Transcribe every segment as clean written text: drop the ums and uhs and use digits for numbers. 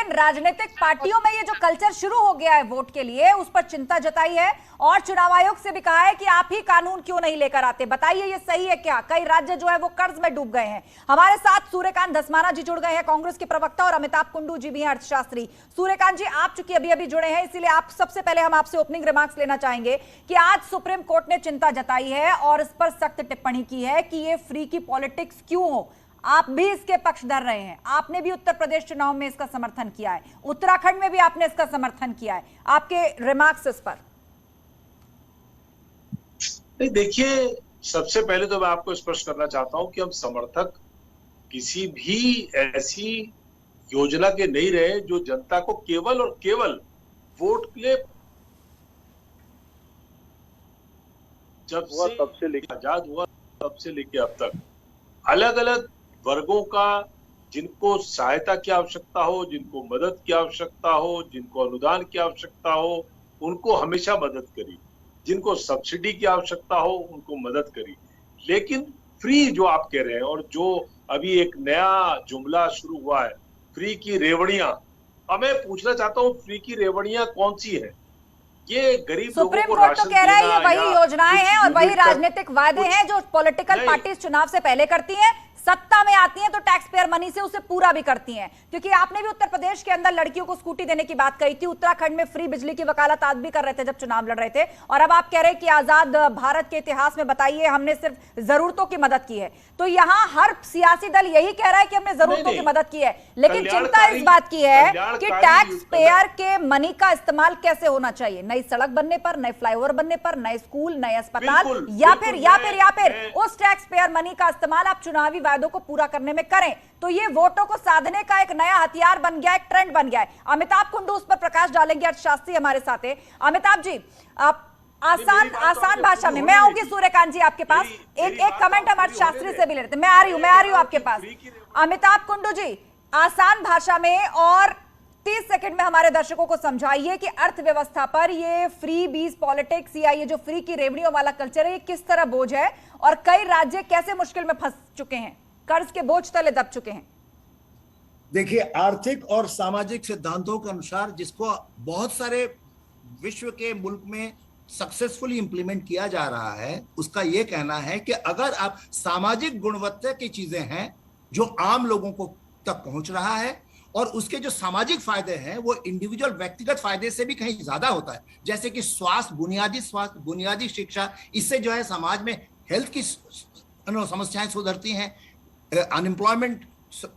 लेकिन राजनीतिक पार्टियों में ये जो कल्चर शुरू हो गया है वोट के लिए, उस पर चिंता जताई है और चुनाव आयोग से भी कहा है कि आप ही कानून क्यों नहीं लेकर आते। बताइए ये सही है क्या? कई राज्य जो है वो कर्ज में डूब गए हैं। हमारे साथ सूर्यकांत धस्माना जी जुड़ गए हैं, कांग्रेस के प्रवक्ता, और अमिताभ कुंडू जी भी हैं, अर्थशास्त्री। सूर्यकांत जी, आप चूंकि अभी अभी जुड़े हैं, इसीलिए आप सबसे पहले हम आपसे ओपनिंग रिमार्क्स लेना चाहेंगे कि आज सुप्रीम कोर्ट ने चिंता जताई है और इस पर सख्त टिप्पणी की है कि ये फ्री की पॉलिटिक्स क्यों हो। आप भी इसके पक्षधर रहे हैं, आपने भी उत्तर प्रदेश चुनाव में इसका समर्थन किया है, उत्तराखंड में भी आपने इसका समर्थन किया है। आपके रिमार्क्स इस पर? नहीं, देखिए, सबसे पहले तो मैं आपको स्पष्ट करना चाहता हूं कि हम समर्थक किसी भी ऐसी योजना के नहीं रहे जो जनता को केवल और केवल वोट के लिए, जब से आजाद हुआ तब से लेके अब तक अलग अलग वर्गों का, जिनको सहायता की आवश्यकता हो, जिनको मदद की आवश्यकता हो, जिनको अनुदान की आवश्यकता हो, उनको हमेशा मदद करी, जिनको सब्सिडी की आवश्यकता हो उनको मदद करी। लेकिन फ्री जो आप कह रहे हैं, और जो अभी एक नया जुमला शुरू हुआ है, फ्री की रेवड़ियां, अब मैं पूछना चाहता हूँ फ्री की रेवड़ियां कौन सी है? ये गरीब लोगों को सुप्रीम कोर्ट तो कह रहा है ये वही योजनाएं हैं और वही राजनीतिक वादे हैं जो पॉलिटिकल पार्टीज चुनाव से पहले करती हैं, सत्ता में आती हैं तो टैक्स पेयर मनी से उसे पूरा भी करती हैं। क्योंकि आपने भी उत्तर प्रदेश के अंदर लड़कियों को स्कूटी देने की बात कही थी, उत्तराखंड में फ्री बिजली की वकालत आज भी कर रहे थे जब चुनाव लड़ रहे थे, और अब आप कह रहे हैं कि आजाद भारत के इतिहास में बताइए हमने सिर्फ जरूरतों की मदद की है। तो यहाँ हर सियासी दल यही कह रहा है कि हमने जरूरतों की मदद की है, लेकिन चिंता इस बात की है कि टैक्स पेयर के मनी का इस्तेमाल कैसे होना चाहिए। नई सड़क बनने पर, नए फ्लाईओवर बनने पर, नए स्कूल, नए अस्पताल, या फिर उस टैक्स पेयर मनी का इस्तेमाल आप चुनावी वायदों को पूरा करने में करें। तो ये वोटों को साधने का एक नया हथियार बन गया, एक ट्रेंड बन गया है। अमिताभ कुंडू उस पर प्रकाश डालेंगे, अर्थशास्त्री हमारे साथ है। अमिताभ जी, आप आसान भाषा में, मैं आऊंगी सूर्यकांत जी आपके पास, एक कमेंट हम अर्थशास्त्री से भी ले लेते हैं। मैं आ रही हूं आपके पास। अमिताभ कुंडू जी, आसान भाषा में और 30 सेकंड में हमारे दर्शकों को समझाइए कि अर्थव्यवस्था पर ये फ्री बीज पॉलिटिक्स या ये जो फ्री की रेवड़ियों वाला कल्चर है ये किस तरह बोझ है और कई राज्य कैसे मुश्किल में फंस चुके हैं, कर्ज के बोझ तले दब चुके हैं। देखिए, आर्थिक और सामाजिक सिद्धांतों के अनुसार जिसको बहुत सारे विश्व के मुल्क में सक्सेसफुली इंप्लीमेंट किया जा रहा है, उसका यह कहना है कि अगर आप सामाजिक गुणवत्ता की चीजें हैं जो आम लोगों को तक पहुंच रहा है और उसके जो सामाजिक फायदे हैं वो इंडिविजुअल व्यक्तिगत फायदे से भी कहीं ज्यादा होता है, जैसे कि स्वास्थ्य, बुनियादी शिक्षा, इससे जो है समाज में हेल्थ की समस्याएं सुधरती हैं, अनएम्प्लॉयमेंट,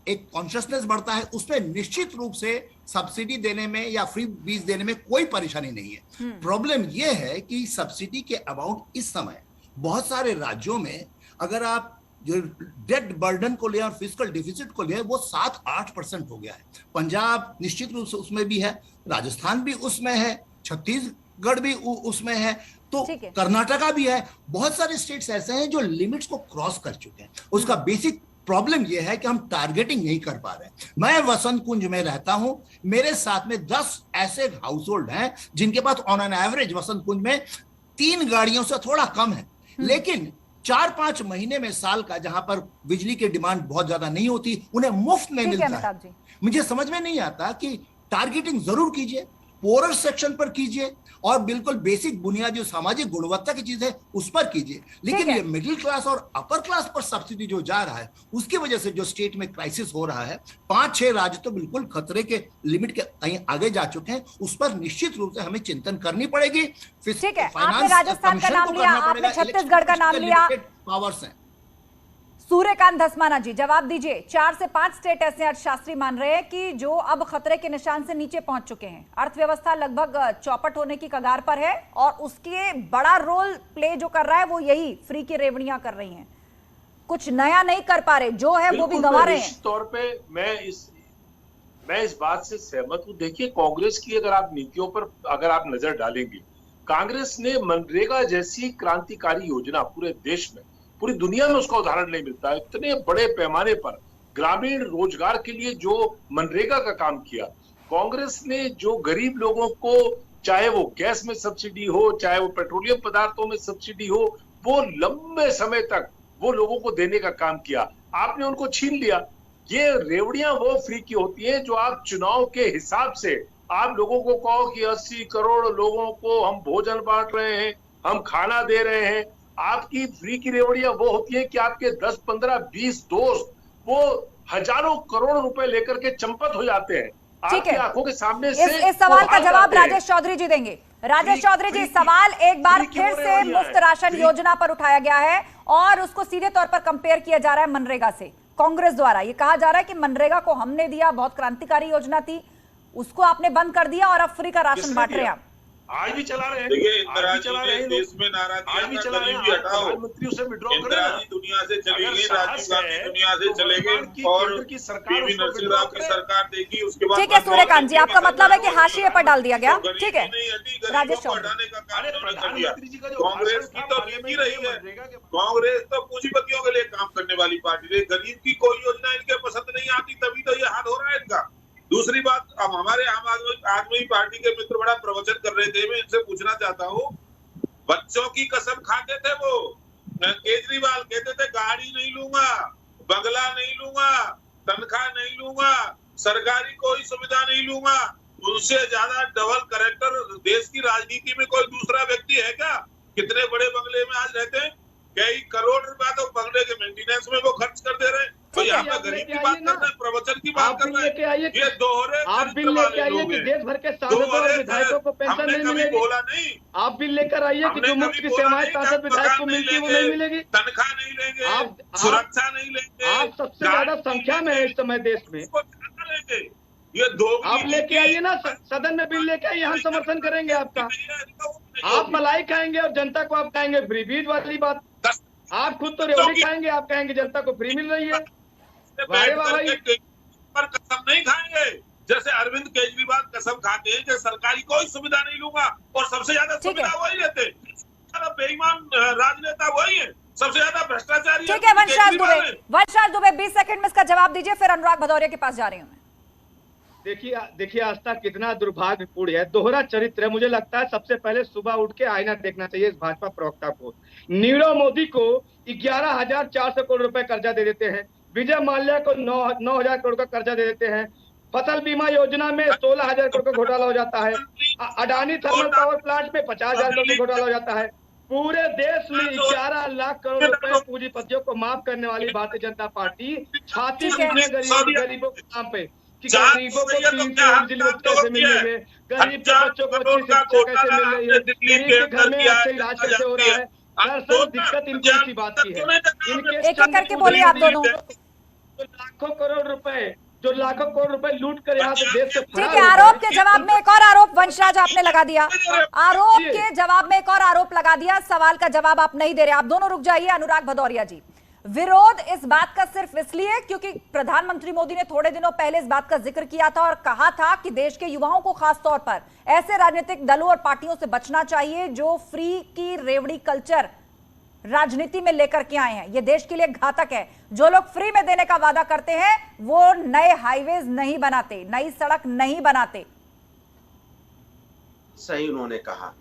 एक कॉन्शियसनेस बढ़ता है, उसमें निश्चित रूप से सब्सिडी देने में या फ्री बीज देने में कोई परेशानी नहीं है। प्रॉब्लम यह है कि सब्सिडी के अमाउंट इस समय बहुत सारे राज्यों में, अगर आप जो डेट बर्डन को ले और फिस्कल डिफिसिट को ले, वो 7-8% हो गया है। पंजाब निश्चित रूप से उसमें भी है, राजस्थान भी उसमें है, छत्तीसगढ़ भी उसमें है, तो कर्नाटका भी है। बहुत सारे स्टेट्स ऐसे हैं जो लिमिट्स को क्रॉस कर चुके हैं। उसका बेसिक प्रॉब्लम यह है कि हम टारगेटिंग नहीं कर पा रहे हैं। मैं वसंत कुंज में रहता हूं, मेरे साथ में 10 ऐसे हाउस होल्ड हैं जिनके पास ऑन एन एवरेज वसंत कुंज में 3 गाड़ियों से थोड़ा कम है, लेकिन 4-5 महीने में साल का, जहां पर बिजली की डिमांड बहुत ज्यादा नहीं होती, उन्हें मुफ्त में मिलता है। मुझे समझ में नहीं आता कि टारगेटिंग जरूर कीजिए, पोरर सेक्शन पर कीजिए और बिल्कुल बेसिक बुनियादी सामाजिक गुणवत्ता की चीज है उस पर कीजिए, लेकिन ये मिडिल क्लास और अपर क्लास पर सब्सिडी जो जा रहा है उसकी वजह से जो स्टेट में क्राइसिस हो रहा है, 5-6 राज्य तो बिल्कुल खतरे के लिमिट के कहीं आगे जा चुके हैं। उस पर निश्चित रूप से हमें चिंतन करनी पड़ेगी। ठीक है, आपने राजस्थान का नाम लिया, आपने छत्तीसगढ़ का नाम लिया, पावर्स हैं। सूर्यकांत धस्माना जी, जवाब दीजिए। 4 से 5 स्टेट ऐसे अर्थशास्त्री मान रहे हैं कि जो अब खतरे के निशान से नीचे पहुंच चुके हैं, अर्थव्यवस्था लगभग चौपट होने की कगार पर है और उसके बड़ा रोल प्ले जो कर रहा है वो यही फ्री की रेवड़ियां कर रही हैं, कुछ नया नहीं कर पा रहे, जो है वो भी गंवा रहे हैं। तौर पे मैं इस बात से सहमत हूं। देखिए, कांग्रेस की अगर आप नीतियों पर अगर आप नजर डालेंगे, कांग्रेस ने मनरेगा जैसी क्रांतिकारी योजना पूरे देश में, पूरी दुनिया में उसका उदाहरण नहीं मिलता है, इतने बड़े पैमाने पर ग्रामीण रोजगार के लिए जो मनरेगा का काम किया, कांग्रेस ने जो गरीब लोगों को, चाहे वो गैस में सब्सिडी हो, चाहे वो पेट्रोलियम पदार्थों में सब्सिडी हो, वो लंबे समय तक वो लोगों को देने का काम किया। आपने उनको छीन लिया, ये रेवड़ियां वो फ्री की होती हैं जो आप चुनाव के हिसाब से आप लोगों को कहो कि 80 करोड़ लोगों को हम भोजन बांट रहे हैं, हम खाना दे रहे हैं। आपकी फ्री की रेवड़ियां वो होती हैं कि आपके 10, 15, 20 दोस्त वो हजारों करोड़ रुपए लेकर के चंपत हो जाते हैं आपकी आंखों के सामने से। इस सवाल का जवाब राजेश चौधरी जी देंगे। राजेश चौधरी जी, सवाल एक बार फिर से मुफ्त राशन योजना पर उठाया गया है और उसको सीधे तौर पर कंपेयर किया जा रहा है मनरेगा से। कांग्रेस द्वारा ये कहा जा रहा है कि मनरेगा को हमने दिया, बहुत क्रांतिकारी योजना थी, उसको आपने बंद कर दिया और अब फ्री का राशन बांट रहे हैं आप। आज भी चला रहे हैं, देश में नारा दिया था गरीबी हटाओ, प्रधानमंत्री से विड्रॉ करें, दुनिया से चले गए, राजीव गांधी दुनिया से चले गए और पीवी नरसिंह राव की सरकार देगी। उसके बाद ठीक है सूर्यकांत जी, आपका मतलब है कि हाशिए पर डाल दिया गया। ठीक है राजेश चौधरी, कांग्रेस की तो बीती रही है, कांग्रेस तो पूंजीपतियों के लिए काम करने वाली पार्टी है। गरीब की कोई योजना इनके पसंद नहीं आती, तभी तो ये हाल हो रहा है इनका। दूसरी बात, अब हमारे आम आदमी पार्टी के मित्र बड़ा प्रवचन कर रहे थे, मैं इनसे पूछना चाहता हूँ, बच्चों की कसम खाते थे वो। केजरीवाल कहते थे गाड़ी नहीं लूंगा, बंगला नहीं लूंगा, तनख्वाह नहीं लूंगा, सरकारी कोई सुविधा नहीं लूंगा। उनसे ज्यादा डबल करेक्टर देश की राजनीति में कोई दूसरा व्यक्ति है क्या? कितने बड़े बंगले में आज रहते हैं, कई करोड़ रुपया तो बंगले के मेंटेनेंस में वो खर्च कर दे रहे हैं। तो यहाँ पे गरीब की बात कर रहे हैं, प्रवचन की बात कर रहे हैं। ये दोहरे आप बिल लेके आइए कि देश भर के सांसदों और विधायकों को पेंशन नहीं मिलेगी। बोला नहीं, आप बिल लेकर आइए कि जो मुफ्त की सेवाएं सांसद विधायक को मिलती है वो नहीं मिलेगी, तनख्वाह नहीं लेंगे, सुरक्षा नहीं लेंगे। आप सबसे ज्यादा संख्या में है इस समय देश में। ये दो आप लेके आइए ना, सदन में बिल लेके आइए, हम समर्थन करेंगे आपका। आप मलाई खाएंगे और जनता को आप कहेंगे फ्री, बीज वाली बात। आप खुद तो रेवड़ी खाएंगे, आप कहेंगे जनता को फ्री मिल रही है। पर कसम नहीं खाएंगे, जैसे अरविंद केजरीवाल कसम खाते हैं कि सरकारी कोई सुविधा नहीं लूंगा और सबसे ज्यादा सुविधा वही लेते हैं। बेईमान राजनेता वही है, सबसे ज्यादा भ्रष्टाचारी। ठीक है वंशराज दुबे 20 सेकंड में इसका जवाब दीजिए, फिर अनुराग भदौरिया के पास जा रही हूँ मैं। देखिए आस्था कितना दुर्भाग्यपूर्ण है, दोहरा चरित्र है। मुझे लगता है सबसे पहले सुबह उठ के आईना देखना चाहिए इस भाजपा प्रवक्ता को। नीरव मोदी को 11,400 करोड़ रुपए कर्जा दे देते हैं, विजय माल्या को 9,000 करोड़ का कर्जा दे देते हैं, फसल बीमा योजना में 16,000 करोड़ का घोटाला हो जाता है, अडानी थर्मल पावर प्लांट में 50,000 करोड़ का घोटाला हो जाता है। पूरे देश में 11 लाख करोड़ रुपए पूंजीपतियों को माफ करने वाली भारतीय जनता पार्टी छाती पीटने गरीबों के नाम पे कि गरीबों को 300 बिजली कैसे मिल रही है, गरीब के बच्चों को अच्छी शिक्षा कैसे मिल रही है, गरीब के घर में अच्छे इलाज कैसे हो रहा है। दरअसल दिक्कत इनकी अच्छी बात की है। इनके एक एक करके बोलिए आप दोनों। जो लाखों करोड़ रुपए लूट कर यहाँ से देश से। ठीक है, आरोप के जवाब में एक और आरोप वंशराज आपने लगा दिया, आरोप के जवाब में एक और आरोप लगा दिया, सवाल का जवाब आप नहीं दे रहे। आप दोनों रुक जाइए। अनुराग भदौरिया जी, विरोध इस बात का सिर्फ इसलिए क्योंकि प्रधानमंत्री मोदी ने थोड़े दिनों पहले इस बात का जिक्र किया था और कहा था कि देश के युवाओं को खास तौर पर ऐसे राजनीतिक दलों और पार्टियों से बचना चाहिए जो फ्री की रेवड़ी कल्चर राजनीति में लेकर के आए हैं। ये देश के लिए घातक है। जो लोग फ्री में देने का वादा करते हैं वो नए हाईवेज नहीं बनाते, नई सड़क नहीं बनाते। सही उन्होंने कहा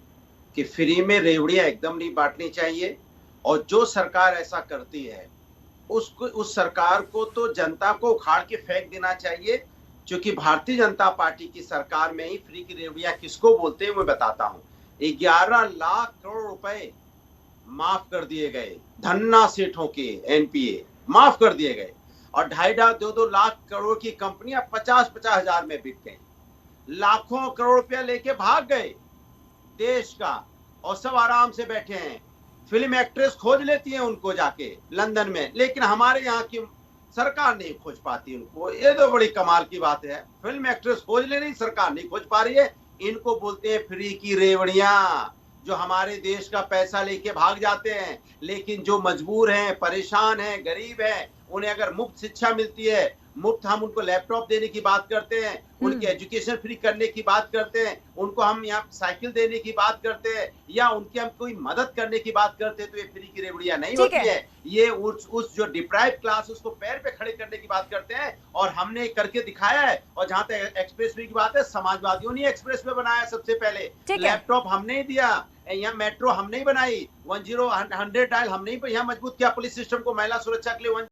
कि फ्री में रेवड़ियां एकदम नहीं बांटनी चाहिए और जो सरकार ऐसा करती है उस सरकार को तो जनता को उखाड़ के फेंक देना चाहिए। क्योंकि भारतीय जनता पार्टी की सरकार में ही फ्री की रेवड़ियां किसको बोलते हैं मैं बताता हूं। 11 लाख करोड़ रुपए माफ कर दिए गए, धन्ना सेठों के एनपीए माफ कर दिए गए और 2.5-2 लाख करोड़ की कंपनियां 50-50 हजार में बिक गई, लाखों करोड़ रुपया लेके भाग गए देश का और सब आराम से बैठे हैं। फिल्म एक्ट्रेस खोज लेती है उनको जाके लंदन में, लेकिन हमारे यहाँ की सरकार नहीं खोज पाती उनको। ये तो बड़ी कमाल की बात है, फिल्म एक्ट्रेस खोज ले रही, सरकार नहीं खोज पा रही है। इनको बोलते हैं फ्री की रेवड़ियां, जो हमारे देश का पैसा लेके भाग जाते हैं। लेकिन जो मजबूर हैं, परेशान हैं, गरीब हैं, उन्हें अगर मुफ्त शिक्षा मिलती है, मुफ्त हम उनको लैपटॉप देने की बात करते हैं, उनकी एजुकेशन फ्री करने की बात करते हैं, उनको हम यहाँ साइकिल देने की बात करते हैं या उनकी हम कोई मदद करने की बात करते हैं, तो ये फ्री की रेवड़ियां नहीं होती है। ये उस जो डिप्राइव क्लास उसको पैर पे खड़े करने की बात करते हैं और हमने करके दिखाया है। और जहां तक एक्सप्रेस वे की बात है, समाजवादियों ने एक्सप्रेस वे बनाया सबसे पहले, लैपटॉप हमने दिया, यहाँ मेट्रो हमने ही बनाई, 100 डायल हमने ही यहाँ मजबूत किया पुलिस सिस्टम को, महिला सुरक्षा के लिए